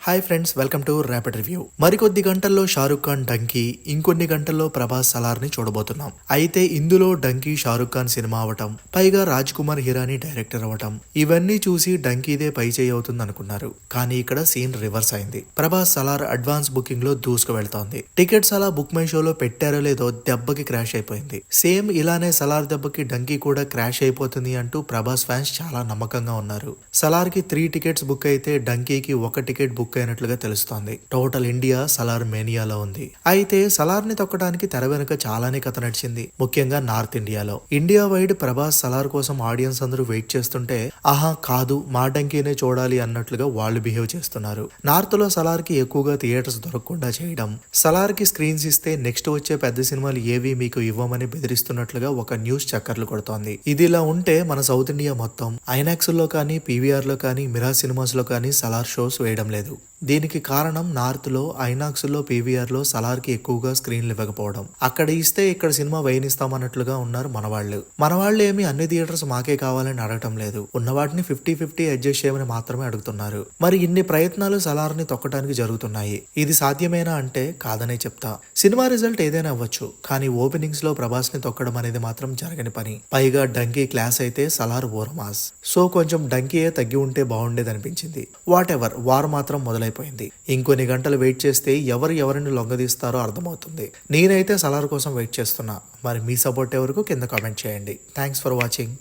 Hi friends, welcome to rapid review. మరికొద్ది గంటల్లో Shahrukh Khan donkey, ఇంకొన్ని గంటల్లో ప్రభాస్ సలార్ ని చూడబోతున్నాం. అయితే ఇందులో డంకీ షారుఖ్ ఖాన్ సినిమా అవటం, పైగా రాజ్ కుమార్ హిరానీ డైరెక్టర్ అవటం, ఇవన్నీ చూసి డంకీదే పై చేయి అవుతుంది అనుకున్నారు. కానీ ఇక్కడ సీన్ రివర్స్ అయింది. ప్రభాస్ సలార్ అడ్వాన్స్ బుకింగ్ లో దూసుకు వెళ్తోంది. టికెట్స్ అలా బుక్ మై షోలో పెట్టారో లేదో దెబ్బకి క్రాష్ అయిపోయింది. సేమ్ ఇలానే సలార్ దెబ్బకి డంకీ కూడా క్రాష్ అయిపోతుంది అంటూ ప్రభాస్ ఫ్యాన్స్ చాలా నమ్మకంగా ఉన్నారు. సలార్ కి 3 టికెట్స్ బుక్ అయితే డంకీకి 1 టికెట్ బుక్ అయినట్లుగా తెలుస్తోంది. టోటల్ ఇండియా సలార్ మేనియాలో ఉంది. అయితే సలార్ ని తొక్కడానికి తెర వెనుక చాలానే కథ నడిచింది. ముఖ్యంగా నార్త్ ఇండియాలో. ఇండియా వైడ్ ప్రభాస్ సలార్ కోసం ఆడియన్స్ అందరూ వెయిట్ చేస్తుంటే, ఆహా కాదు మా డంకీనే చూడాలి అన్నట్లుగా వాళ్ళు బిహేవ్ చేస్తున్నారు. నార్త్ లో సలార్ కి ఎక్కువగా థియేటర్స్ దొరకకుండా చేయడం, సలార్ కి స్క్రీన్స్ ఇస్తే నెక్స్ట్ వచ్చే పెద్ద సినిమాలు ఏవి మీకు ఇవ్వమని బెదిరిస్తున్నట్లుగా ఒక న్యూస్ చక్కర్లు కొడుతోంది. ఇది ఇలా ఉంటే మన సౌత్ ఇండియా మొత్తం ఐనాక్స్ లో కానీ, పీవీఆర్ లో కానీ, మిరాజ్ సినిమాస్ లో కానీ సలార్ షోస్ వేయడం లేదు. దీనికి కారణం నార్త్ లో ఐనాక్స్ లో, పీవీఆర్ లో సలార్ కి ఎక్కువగా స్క్రీన్లు ఇవ్వకపోవడం. అక్కడ ఇస్తే ఇక్కడ సినిమా వేయనిస్తామన్నట్లుగా ఉన్నారు మనవాళ్ళు ఏమి అన్ని థియేటర్స్ మాకే కావాలని అడగటం లేదు. ఉన్న వాటిని 50-50 అడ్జస్ట్ చేయమని మాత్రమే అడుగుతున్నారు. మరి ఇన్ని ప్రయత్నాలు సలార్ ని తొక్కడానికి జరుగుతున్నాయి. ఇది సాధ్యమేనా అంటే కాదనే చెప్తా. సినిమా రిజల్ట్ ఏదైనా అవ్వచ్చు, కానీ ఓపెనింగ్స్ లో ప్రభాస్ ని తొక్కడం అనేది మాత్రం జరగని పని. పైగా డంకీ క్లాస్ అయితే సలార్ ఓరమాస్. సో కొంచెం డంకీయే తగ్గి ఉంటే బాగుండేది అనిపించింది. వాట్ ఎవర్, వార్ మాత్రం మొదలైపోయింది. ఇంకొన్ని గంటలు వెయిట్ చేస్తే ఎవరిని లొంగదీస్తారో అర్థమవుతుంది. నేనైతే సలార్ కోసం వెయిట్ చేస్తున్నా. మరి మీ సపోర్ట్ ఎవరికి కింద కామెంట్ చేయండి. Thanks for watching.